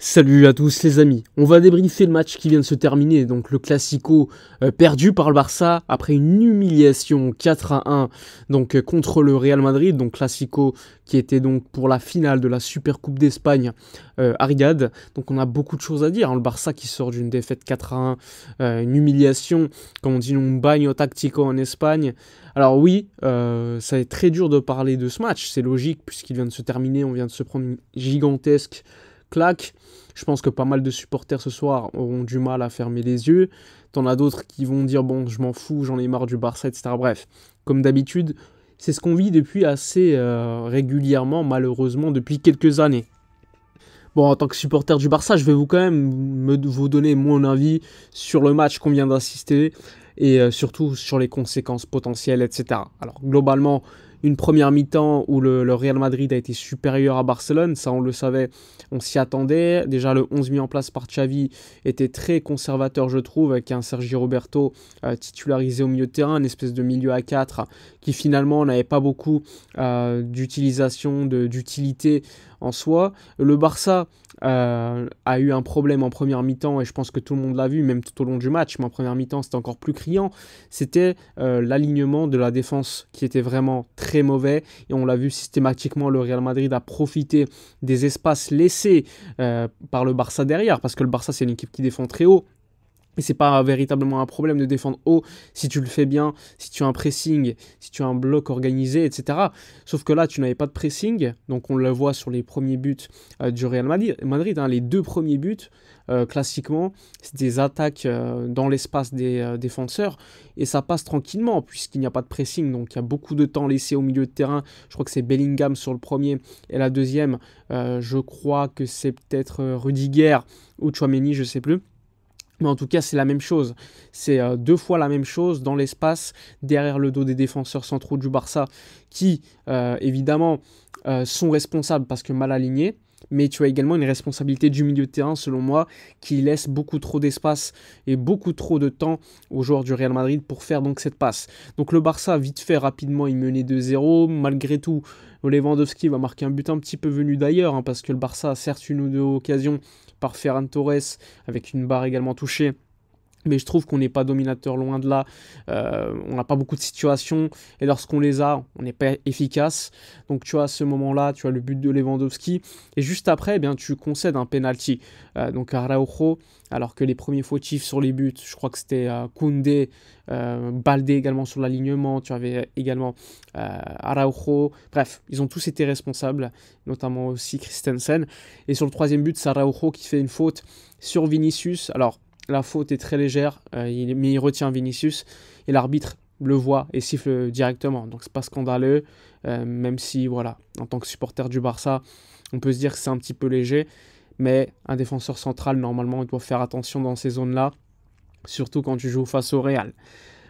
Salut à tous les amis, on va débriefer le match qui vient de se terminer, donc le Classico perdu par le Barça après une humiliation 4-1 donc contre le Real Madrid, donc Classico qui était donc pour la finale de la Super Coupe d'Espagne à Riyad. Donc on a beaucoup de choses à dire, hein. Le Barça qui sort d'une défaite 4-1, une humiliation, comme on dit un bagno tactico en Espagne. Alors oui, ça est très dur de parler de ce match, c'est logique puisqu'il vient de se terminer, on vient de se prendre une gigantesque claque. Je pense que pas mal de supporters ce soir auront du mal à fermer les yeux. T'en as d'autres qui vont dire bon, je m'en fous, j'en ai marre du Barça, etc. Bref, comme d'habitude, c'est ce qu'on vit depuis assez régulièrement, malheureusement, depuis quelques années. Bon, en tant que supporter du Barça, je vais vous vous donner mon avis sur le match qu'on vient d'assister et surtout sur les conséquences potentielles, etc. Alors, globalement, une première mi-temps où le Real Madrid a été supérieur à Barcelone, ça on le savait, on s'y attendait. Déjà, le 11 mis en place par Xavi était très conservateur, je trouve, avec un Sergio Roberto titularisé au milieu de terrain, une espèce de milieu à 4 qui finalement n'avait pas beaucoup d'utilité en soi. Le Barça a eu un problème en première mi-temps et je pense que tout le monde l'a vu, même tout au long du match, mais en première mi-temps c'était encore plus criant. C'était l'alignement de la défense qui était vraiment très mauvais et on l'a vu systématiquement, le Real Madrid a profité des espaces laissés par le Barça derrière, parce que le Barça c'est une équipe qui défend très haut. Et c'est pas véritablement un problème de défendre haut si tu le fais bien, si tu as un pressing, si tu as un bloc organisé, etc. Sauf que là, tu n'avais pas de pressing, donc on le voit sur les premiers buts du Real Madrid, hein. Les deux premiers buts, classiquement, c'est des attaques dans l'espace des défenseurs, et ça passe tranquillement, puisqu'il n'y a pas de pressing, donc il y a beaucoup de temps laissé au milieu de terrain. Je crois que c'est Bellingham sur le premier, et la deuxième, je crois que c'est peut-être Rudiger ou Tchouaméni, je sais plus. Mais en tout cas, c'est la même chose. C'est deux fois la même chose dans l'espace, derrière le dos des défenseurs centraux du Barça, qui, évidemment, sont responsables parce que mal alignés. Mais tu as également une responsabilité du milieu de terrain, selon moi, qui laisse beaucoup trop d'espace et beaucoup trop de temps aux joueurs du Real Madrid pour faire donc cette passe. Donc le Barça, vite fait, rapidement, il menait 2-0. Malgré tout, Lewandowski va marquer un but un petit peu venu d'ailleurs, hein, parce que le Barça a certes une ou deux occasions par Ferran Torres, avec une barre également touchée. Mais je trouve qu'on n'est pas dominateur, loin de là. On n'a pas beaucoup de situations. Et lorsqu'on les a, on n'est pas efficace. Donc tu vois, à ce moment-là, tu as le but de Lewandowski. Et juste après, eh bien, tu concèdes un penalty. Donc Araujo, alors que les premiers fautifs sur les buts, je crois que c'était Koundé, Baldé également sur l'alignement. Tu avais également Araujo. Bref, ils ont tous été responsables, notamment aussi Christensen. Et sur le troisième but, c'est Araujo qui fait une faute sur Vinicius. Alors, la faute est très légère, mais il retient Vinicius et l'arbitre le voit et siffle directement. Donc c'est pas scandaleux, même si voilà, en tant que supporter du Barça, on peut se dire que c'est un petit peu léger, mais un défenseur central, normalement, il doit faire attention dans ces zones-là, surtout quand tu joues face au Real.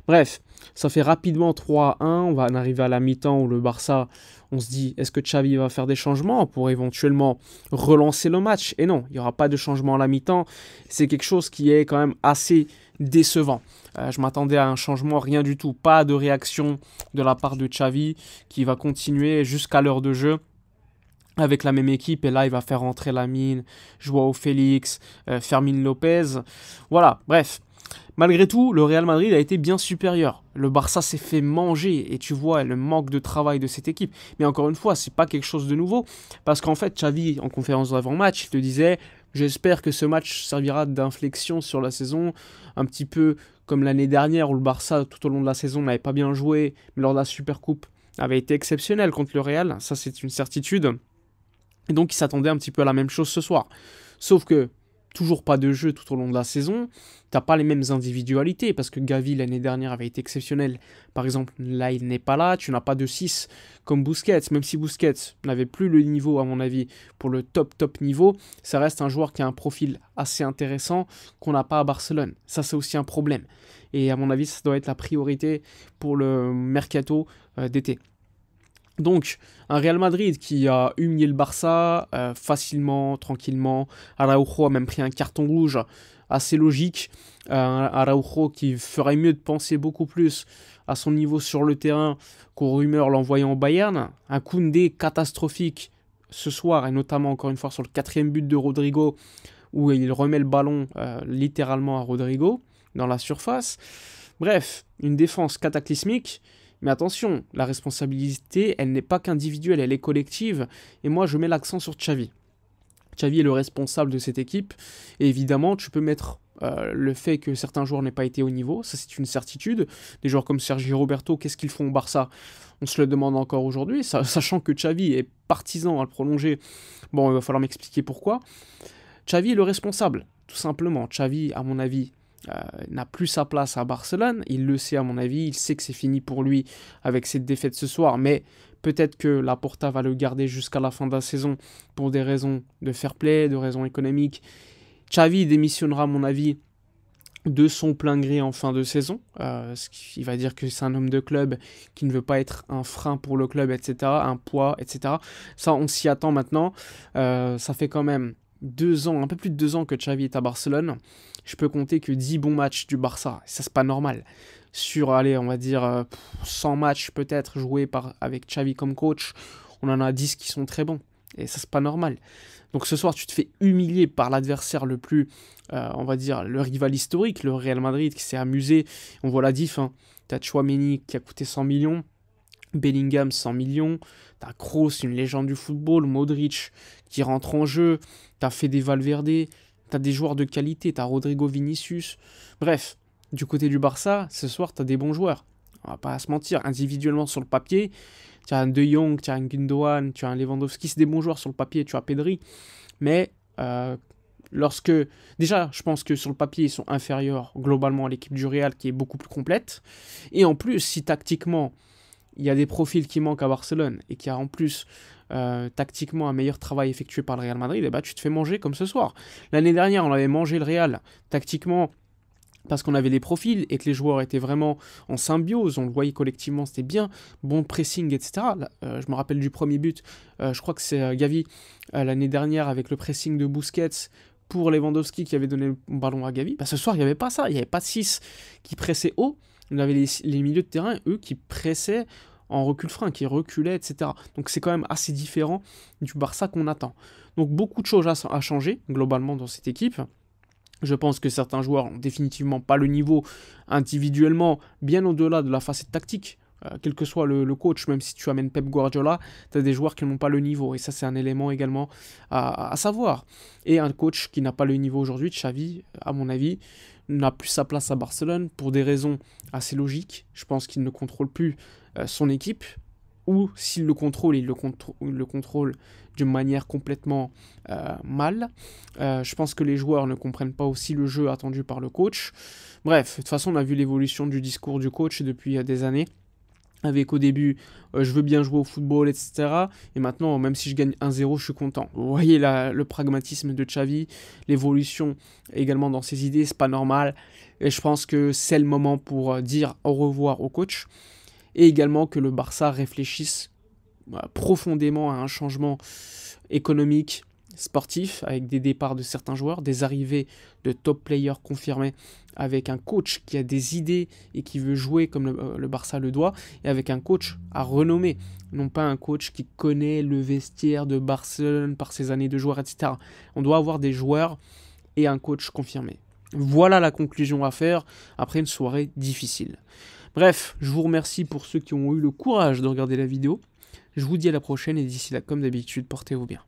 Bref, ça fait rapidement 3-1, on va en arriver à la mi-temps où le Barça, on se dit, est-ce que Xavi va faire des changements pour éventuellement relancer le match? Et non, il n'y aura pas de changement à la mi-temps, c'est quelque chose qui est quand même assez décevant. Je m'attendais à un changement, rien du tout, pas de réaction de la part de Xavi qui va continuer jusqu'à l'heure de jeu avec la même équipe, et là il va faire rentrer Lamine, Joao Félix, Fermín Lopez, voilà, bref. Malgré tout, le Real Madrid a été bien supérieur. Le Barça s'est fait manger et tu vois le manque de travail de cette équipe. Mais encore une fois, c'est pas quelque chose de nouveau parce qu'en fait, Xavi, en conférence d'avant-match, il te disait « J'espère que ce match servira d'inflexion sur la saison, un petit peu comme l'année dernière où le Barça, tout au long de la saison, n'avait pas bien joué, mais lors de la Supercoupe, avait été exceptionnel contre le Real. Ça, c'est une certitude. Et donc, il s'attendait un petit peu à la même chose ce soir. Sauf que toujours pas de jeu tout au long de la saison, t'as pas les mêmes individualités, parce que Gavi l'année dernière avait été exceptionnel, par exemple là il n'est pas là, tu n'as pas de 6 comme Busquets, même si Busquets n'avait plus le niveau à mon avis pour le top niveau, ça reste un joueur qui a un profil assez intéressant qu'on n'a pas à Barcelone, ça c'est aussi un problème, et à mon avis ça doit être la priorité pour le mercato d'été. Donc, un Real Madrid qui a humilié le Barça facilement, tranquillement. Araujo a même pris un carton rouge assez logique. Araujo qui ferait mieux de penser beaucoup plus à son niveau sur le terrain qu'aux rumeurs l'envoyant au Bayern. Un Koundé catastrophique ce soir, et notamment encore une fois sur le 4e but de Rodrigo, où il remet le ballon littéralement à Rodrigo dans la surface. Bref, une défense cataclysmique, mais attention, la responsabilité, elle n'est pas qu'individuelle, elle est collective, et moi je mets l'accent sur Xavi. Xavi est le responsable de cette équipe, et évidemment tu peux mettre le fait que certains joueurs n'aient pas été au niveau, ça c'est une certitude. Des joueurs comme Sergi Roberto, qu'est-ce qu'ils font au Barça? On se le demande encore aujourd'hui, sachant que Xavi est partisan à le prolonger. Bon, il va falloir m'expliquer pourquoi. Xavi est le responsable, tout simplement. Xavi, à mon avis, n'a plus sa place à Barcelone. Il le sait, à mon avis. Il sait que c'est fini pour lui avec cette défaite ce soir. Mais peut-être que Laporta va le garder jusqu'à la fin de la saison pour des raisons de fair play, de raisons économiques. Xavi démissionnera, à mon avis, de son plein gré en fin de saison. Il va dire que c'est un homme de club qui ne veut pas être un frein pour le club, etc. Un poids, etc. Ça, on s'y attend maintenant. Ça fait quand même 2 ans, un peu plus de 2 ans que Xavi est à Barcelone. Je peux compter que 10 bons matchs du Barça. Ça, c'est pas normal. Sur, allez, on va dire 100 matchs peut-être joués avec Xavi comme coach, on en a 10 qui sont très bons. Et ça, c'est pas normal. Donc ce soir, tu te fais humilier par l'adversaire le plus, on va dire, le rival historique, le Real Madrid, qui s'est amusé. On voit la diff. Hein. T'as Tchouaméni qui a coûté 100 millions. Bellingham 100 millions, t'as Kroos, une légende du football, Modric qui rentre en jeu, t'as Fede Valverde, t'as des joueurs de qualité, t'as Rodrigo Vinicius. Bref, du côté du Barça, ce soir t'as des bons joueurs. On va pas se mentir, individuellement sur le papier, tu as un De Jong, tu as un Gundogan, tu as un Lewandowski, c'est des bons joueurs sur le papier, tu as Pedri, mais déjà, je pense que sur le papier, ils sont inférieurs globalement à l'équipe du Real qui est beaucoup plus complète, et en plus, si tactiquement, il y a des profils qui manquent à Barcelone et qu'il y a en plus tactiquement un meilleur travail effectué par le Real Madrid, et bah, tu te fais manger comme ce soir. L'année dernière, on avait mangé le Real tactiquement parce qu'on avait les profils et que les joueurs étaient vraiment en symbiose, on le voyait collectivement, c'était bien, bon pressing, etc. Là, je me rappelle du premier but, je crois que c'est Gavi l'année dernière avec le pressing de Busquets pour Lewandowski qui avait donné le ballon à Gavi. Bah, ce soir, il n'y avait pas ça, il n'y avait pas 6 qui pressaient haut, on avait les milieux de terrain, eux, qui pressaient en recul-frein, qui reculaient, etc. Donc c'est quand même assez différent du Barça qu'on attend. Donc beaucoup de choses à changer, globalement, dans cette équipe. Je pense que certains joueurs n'ont définitivement pas le niveau individuellement, bien au-delà de la facette tactique. Quel que soit le coach, même si tu amènes Pep Guardiola, tu as des joueurs qui n'ont pas le niveau. Et ça, c'est un élément également à savoir. Et un coach qui n'a pas le niveau aujourd'hui, Xavi, à mon avis, n'a plus sa place à Barcelone pour des raisons assez logiques. Je pense qu'il ne contrôle plus son équipe, ou s'il le contrôle, il le contrôle d'une manière complètement mal. Je pense que les joueurs ne comprennent pas aussi le jeu attendu par le coach. Bref, de toute façon, on a vu l'évolution du discours du coach depuis des années. Avec au début, je veux bien jouer au football, etc. Et maintenant, même si je gagne 1-0, je suis content. Vous voyez le pragmatisme de Xavi, l'évolution également dans ses idées, c'est pas normal. Et je pense que c'est le moment pour dire au revoir au coach. Et également que le Barça réfléchisse profondément à un changement économique, sportif, avec des départs de certains joueurs, des arrivées de top players confirmés, avec un coach qui a des idées et qui veut jouer comme le Barça le doit, et avec un coach à renommer, non pas un coach qui connaît le vestiaire de Barcelone par ses années de joueurs, etc. On doit avoir des joueurs et un coach confirmé. Voilà la conclusion à faire après une soirée difficile. Bref, je vous remercie pour ceux qui ont eu le courage de regarder la vidéo. Je vous dis à la prochaine et d'ici là, comme d'habitude, portez-vous bien.